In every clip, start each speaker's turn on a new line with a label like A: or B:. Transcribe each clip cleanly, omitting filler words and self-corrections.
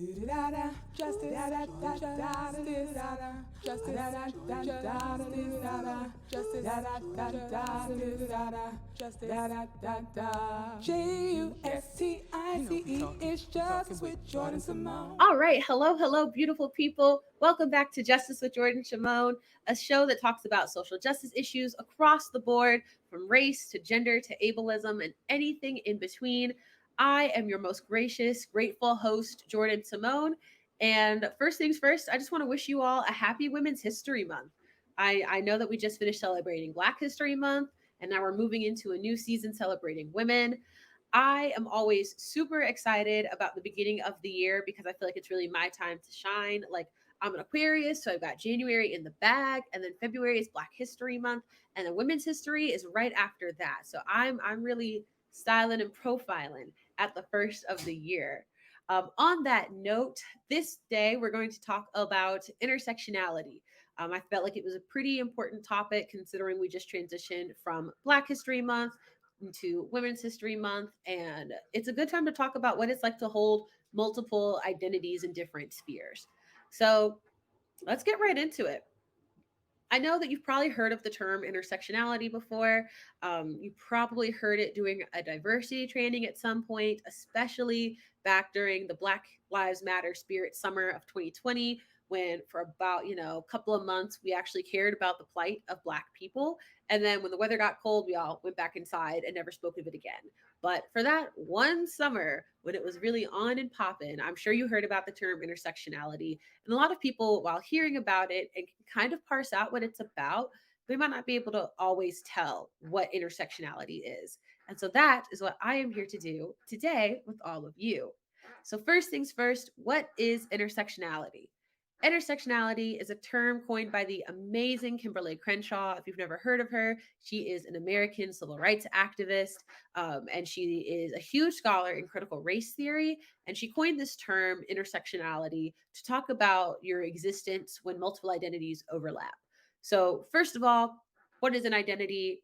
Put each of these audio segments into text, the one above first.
A: It's Justice with Jordan Simone.
B: All right. Hello, beautiful people. Welcome back to Justice with Jordan Shimon, a show that talks about social justice issues across the board, from race to gender to ableism and anything in between. I am your most gracious, grateful host, Jordan Simone. And first things first, I just want to wish you all a happy Women's History Month. I know that we just finished celebrating Black History Month, and now we're moving into a new season celebrating women. I am always super excited about the beginning of the year because I feel like it's really my time to shine. Like, I'm an Aquarius, so I've got January in the bag, and then February is Black History Month, and then Women's History is right after that. So I'm really styling and profiling at the first of the year. On that note, this day we're going to talk about intersectionality. I felt like it was a pretty important topic considering we just transitioned from Black History Month into Women's History Month. And it's a good time to talk about what it's like to hold multiple identities in different spheres. So let's get right into it. I know that you've probably heard of the term intersectionality before. You probably heard it doing a diversity training at some point, especially back during the Black Lives Matter Spirit Summer of 2020, when for about a couple of months we actually cared about the plight of Black people. And then when the weather got cold, we all went back inside and never spoke of it again. But for that one summer when it was really on and popping, I'm sure you heard about the term intersectionality. And a lot of people, while hearing about it and can kind of parse out what it's about, they might not be able to always tell what intersectionality is. And so that is what I am here to do today with all of you. So, first things first, what is intersectionality? Intersectionality is a term coined by the amazing Kimberly Crenshaw. If you've never heard of her, she is an American civil rights activist, and she is a huge scholar in critical race theory. And she coined this term, intersectionality, to talk about your existence when multiple identities overlap. So, first of all, what is an identity?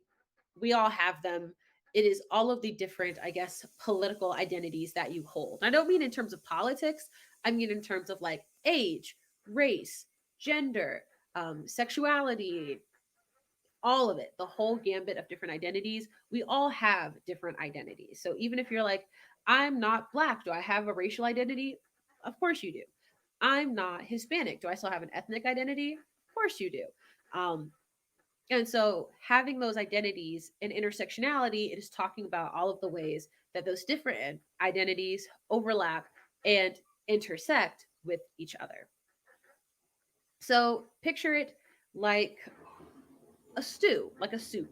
B: We all have them. It is all of the different, I guess, political identities that you hold. I don't mean in terms of politics, I mean in terms of like age, race, gender, sexuality, all of it, the whole gambit of different identities. We all have different identities. So even if you're like, I'm not Black, do I have a racial identity? Of course you do. I'm not Hispanic. Do I still have an ethnic identity? Of course you do. Um, and so having those identities and intersectionality, it is talking about all of the ways that those different identities overlap and intersect with each other. So picture it like a stew, like a soup.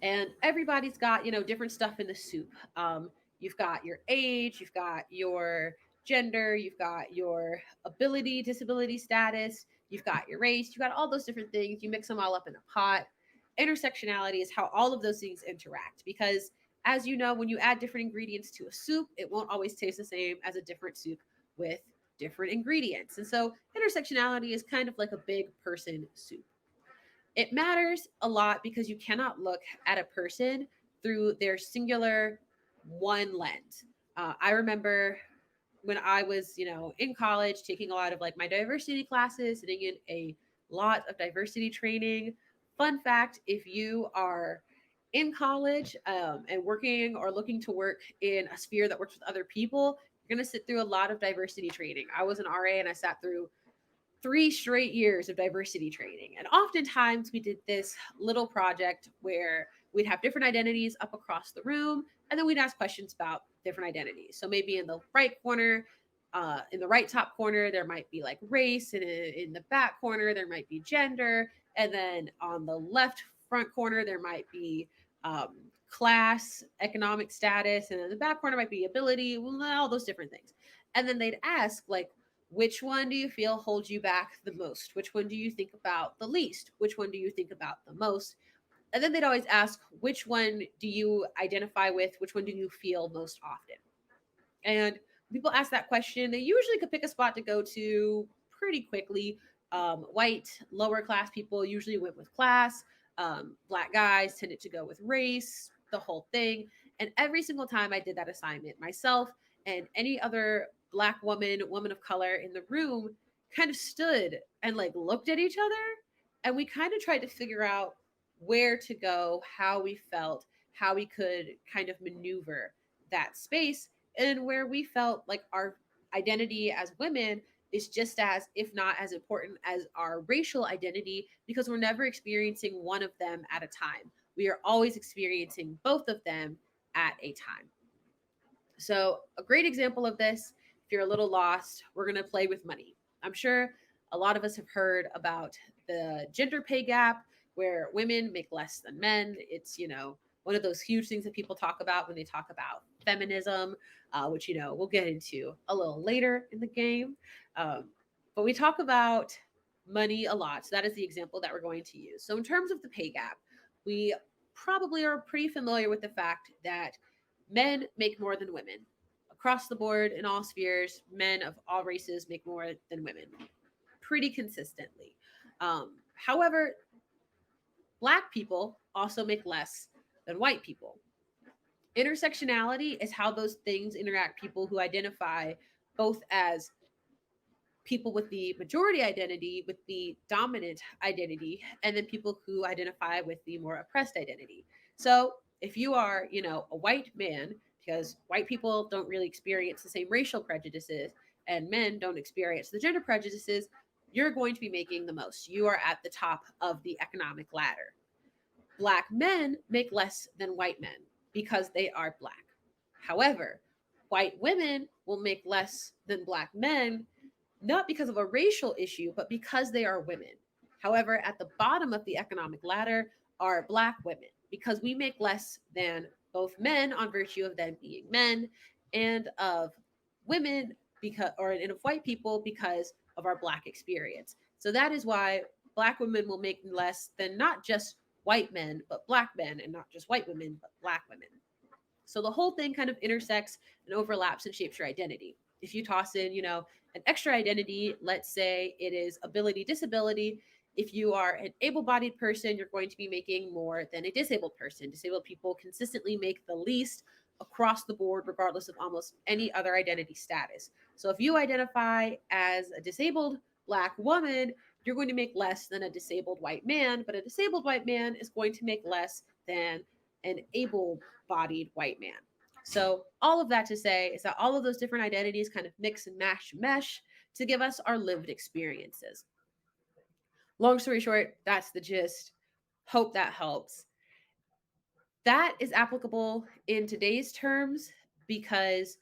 B: And everybody's got, different stuff in the soup. You've got your age, you've got your gender, you've got your ability, disability status, you've got your race, you've got all those different things. You mix them all up in a pot. Intersectionality is how all of those things interact because, as you know, when you add different ingredients to a soup, it won't always taste the same as a different soup with different ingredients. And so intersectionality is kind of like a big person soup. It matters a lot because you cannot look at a person through their singular one lens. I remember when I was, in college, taking a lot of like my diversity classes, sitting in a lot of diversity training. Fun fact: if you are in college and working or looking to work in a sphere that works with other people, you're going to sit through a lot of diversity training. I was an RA and I sat through 3 straight years of diversity training. And oftentimes we did this little project where we'd have different identities up across the room, and then we'd ask questions about different identities. So maybe in the right corner, in the right top corner, there might be like race, and in the back corner, there might be gender. And then on the left front corner, there might be class, economic status, and in the back corner might be ability, well, all those different things. And then they'd ask, like, which one do you feel holds you back the most? Which one do you think about the least? Which one do you think about the most? And then they'd always ask, which one do you identify with? Which one do you feel most often? And people ask that question, they usually could pick a spot to go to pretty quickly. White, lower class people usually went with class. Black guys tended to go with race, the whole thing. And every single time I did that assignment, myself and any other Black woman, woman of color in the room kind of stood and like looked at each other. And we kind of tried to figure out where to go, how we felt, how we could kind of maneuver that space, and where we felt like our identity as women is just as, if not as important as our racial identity, because we're never experiencing one of them at a time. We are always experiencing both of them at a time. So, a great example of this, if you're a little lost, we're going to play with money. I'm sure a lot of us have heard about the gender pay gap where women make less than men. It's, one of those huge things that people talk about when they talk about feminism, which, we'll get into a little later in the game. Um, but we talk about money a lot. So, that is the example that we're going to use. So, in terms of the pay gap, we probably are pretty familiar with the fact that men make more than women. Across the board, in all spheres, men of all races make more than women pretty consistently. However, Black people also make less than white people. Intersectionality is how those things interact, people who identify both as people with the majority identity, with the dominant identity, and then people who identify with the more oppressed identity. So if you are, a white man, because white people don't really experience the same racial prejudices and men don't experience the gender prejudices, you're going to be making the most. You are at the top of the economic ladder. Black men make less than white men because they are Black. However, white women will make less than Black men, not because of a racial issue, but because they are women. However, at the bottom of the economic ladder are Black women because we make less than both men on virtue of them being men, and of women because, or and of white people because of our Black experience. So that is why Black women will make less than not just white men, but Black men, and not just white women, but Black women. So the whole thing kind of intersects and overlaps and shapes your identity. If you toss in, an extra identity, let's say it is ability disability. If you are an able bodied person, you're going to be making more than a disabled person. Disabled people consistently make the least across the board, regardless of almost any other identity status. So if you identify as a disabled Black woman, you're going to make less than a disabled white man, but a disabled white man is going to make less than an able bodied white man. So, all of that to say is that all of those different identities kind of mix and mesh to give us our lived experiences. Long story short, that's the gist. Hope that helps. That is applicable in today's terms because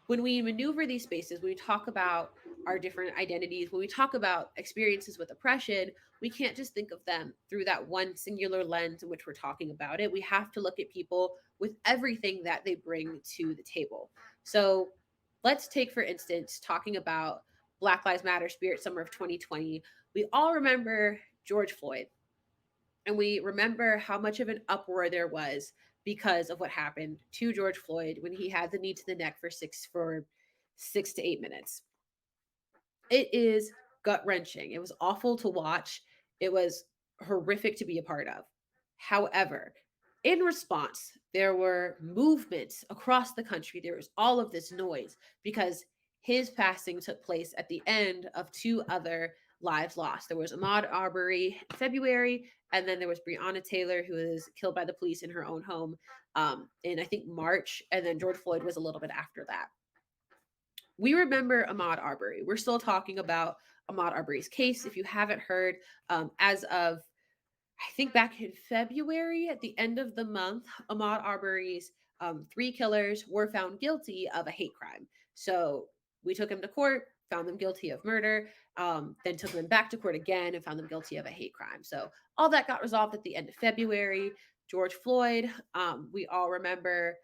B: when we maneuver these spaces, when we talk about our different identities, when we talk about experiences with oppression, we can't just think of them through that one singular lens in which we're talking about it. We have to look at people with everything that they bring to the table. So let's take, for instance, talking about Black Lives Matter Spirit Summer of 2020. We all remember George Floyd, and we remember how much of an uproar there was because of what happened to George Floyd when he had the knee to the neck for 6 to 8 minutes. It is gut wrenching. It was awful to watch. It was horrific to be a part of. However, in response, there were movements across the country. There was all of this noise because his passing took place at the end of two other lives lost. There was Ahmad Arbury in February, and then there was Breonna Taylor, who was killed by the police in her own home in, I think, March, and then George Floyd was a little bit after that. We remember Ahmad Arbery. We're still talking about Ahmad Arbery's case. If you haven't heard, as of I think back in February, at the end of the month, Ahmad Arbery's three killers were found guilty of a hate crime. So we took him to court, found them guilty of murder, then took them back to court again and found them guilty of a hate crime. So all that got resolved at the end of February. George Floyd, we all remember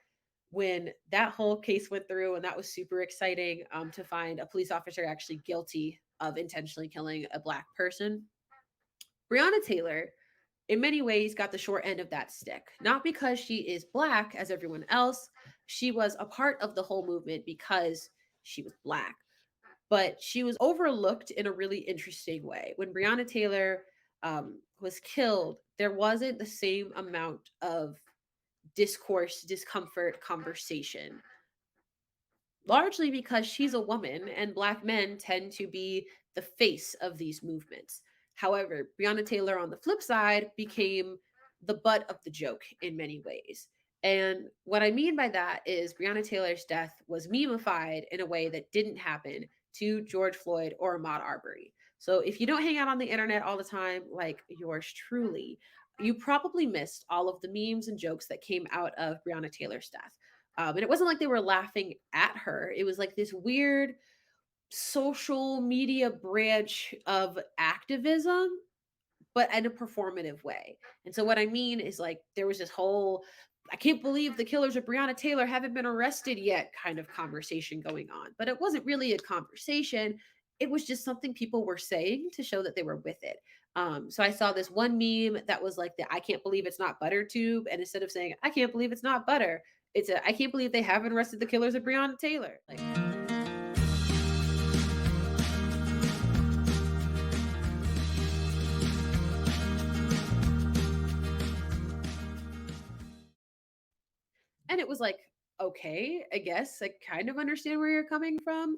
B: when that whole case went through, and that was super exciting to find a police officer actually guilty of intentionally killing a Black person. Breonna Taylor, in many ways, got the short end of that stick. Not because she is Black as everyone else, she was a part of the whole movement because she was Black. But she was overlooked in a really interesting way. When Breonna Taylor was killed, there wasn't the same amount of discourse, discomfort, conversation largely because she's a woman and Black men tend to be the face of these movements. However, Breonna Taylor, on the flip side, became the butt of the joke in many ways. And what I mean by that is Breonna Taylor's death was memeified in a way that didn't happen to George Floyd or Ahmad Arbery. So if you don't hang out on the internet all the time, like yours truly, you probably missed all of the memes and jokes that came out of Breonna Taylor's death. And it wasn't like they were laughing at her. It was like this weird social media branch of activism, but in a performative way. And so what I mean is like there was this whole I can't believe the killers of Breonna Taylor haven't been arrested yet kind of conversation going on. But it wasn't really a conversation. It was just something people were saying to show that they were with it. So I saw this one meme that was like the I can't believe it's not butter tube. And instead of saying I can't believe it's not butter, it's a I can't believe they haven't arrested the killers of Breonna Taylor. Like and it was like, okay, I guess I kind of understand where you're coming from.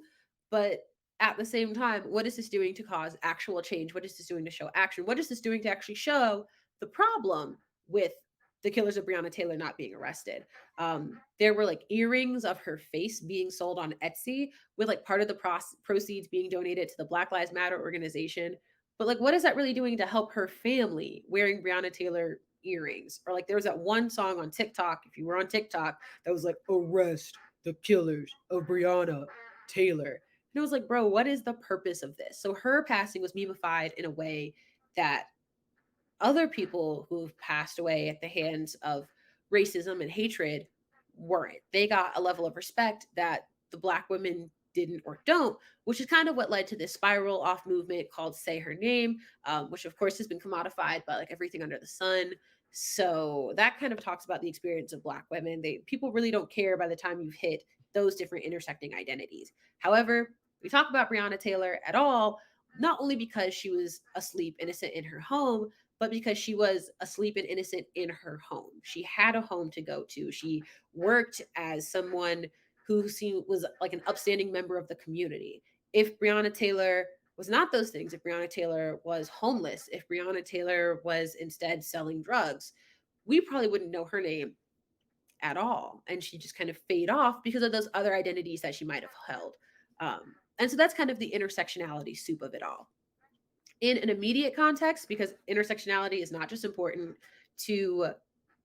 B: But at the same time, what is this doing to cause actual change? What is this doing to show action? What is this doing to actually show the problem with the killers of Breonna Taylor not being arrested? There were like earrings of her face being sold on Etsy with like part of the proceeds being donated to the Black Lives Matter organization. But like, what is that really doing to help her family wearing Breonna Taylor earrings? Or like, there was that one song on TikTok, if you were on TikTok, that was like, arrest the killers of Breonna Taylor. And it was like, bro, what is the purpose of this? So her passing was memeified in a way that other people who've passed away at the hands of racism and hatred weren't. They got a level of respect that the Black women didn't or don't, which is kind of what led to this spiral off movement called Say Her Name, which of course has been commodified by like everything under the sun. So that kind of talks about the experience of Black women. People really don't care by the time you've hit those different intersecting identities. However, we talk about Breonna Taylor at all, not only because she was asleep innocent in her home, but because she was asleep and innocent in her home. She had a home to go to. She worked as someone who was like an upstanding member of the community. If Breonna Taylor was not those things, if Breonna Taylor was homeless, if Breonna Taylor was instead selling drugs, we probably wouldn't know her name at all. And she just kind of fade off because of those other identities that she might have held. And so that's kind of the intersectionality soup of it all in an immediate context, because intersectionality is not just important to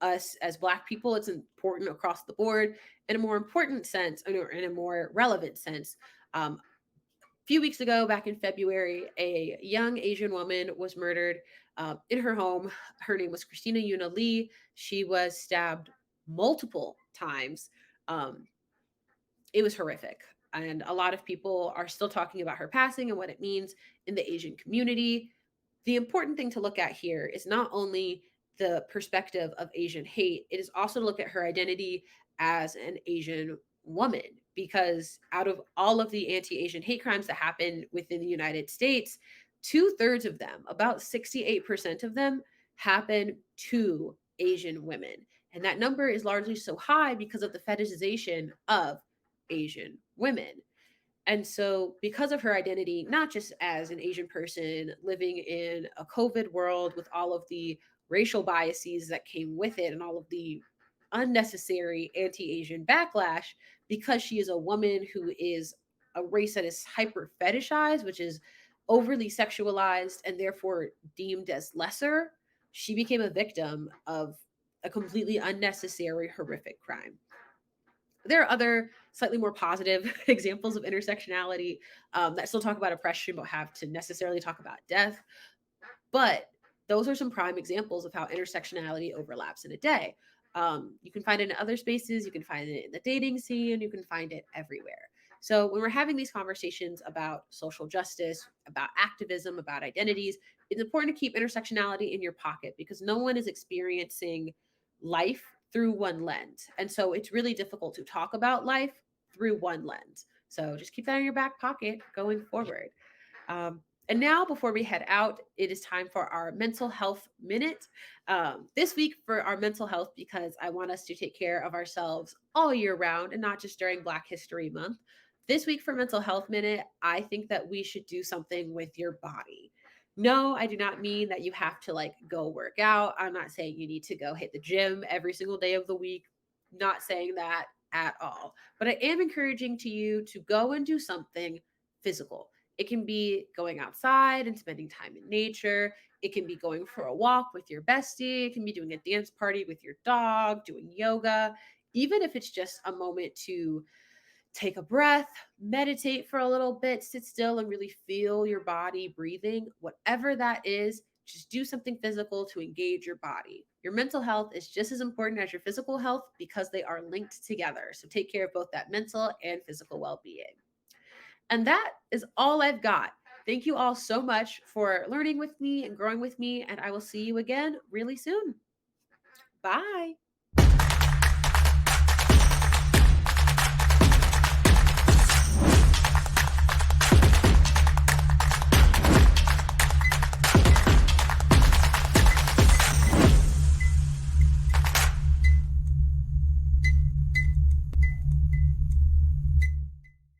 B: us as Black people, it's important across the board. In a more important sense, or in a more relevant sense, a few weeks ago, back in February, a young Asian woman was murdered in her home. Her name was Christina Yuna Lee. She was stabbed multiple times. Um, it was horrific. And a lot of people are still talking about her passing and what it means in the Asian community. The important thing to look at here is not only the perspective of Asian hate, it is also to look at her identity as an Asian woman. Because out of all of the anti Asian hate crimes that happen within the United States, two-thirds of them, about 68% of them, happen to Asian women. And that number is largely so high because of the fetishization of Asian women. And so, because of her identity, not just as an Asian person living in a COVID world with all of the racial biases that came with it and all of the unnecessary anti Asian backlash, because she is a woman who is a race that is hyper fetishized, which is overly sexualized and therefore deemed as lesser, she became a victim of a completely unnecessary, horrific crime. There are other slightly more positive examples of intersectionality that still talk about oppression but have to necessarily talk about death. But those are some prime examples of how intersectionality overlaps in a day. You can find it in other spaces, you can find it in the dating scene, you can find it everywhere. So when we're having these conversations about social justice, about activism, about identities, it's important to keep intersectionality in your pocket because no one is experiencing life through one lens. And so it's really difficult to talk about life through one lens. So just keep that in your back pocket going forward. And now, before we head out, it is time for our mental health minute. This week, for our mental health, because I want us to take care of ourselves all year round and not just during Black History Month. This week, for Mental Health Minute, I think that we should do something with your body. No, I do not mean that you have to like go work out. I'm not saying you need to go hit the gym every single day of the week. Not saying that at all. But I am encouraging to you to go and do something physical. It can be going outside and spending time in nature. It can be going for a walk with your bestie. It can be doing a dance party with your dog, doing yoga. Even if it's just a moment to take a breath, meditate for a little bit, sit still and really feel your body breathing, whatever that is, just do something physical to engage your body. Your mental health is just as important as your physical health because they are linked together. So take care of both that mental and physical well being. And that is all I've got. Thank you all so much for learning with me and growing with me. And I will see you again really soon. Bye.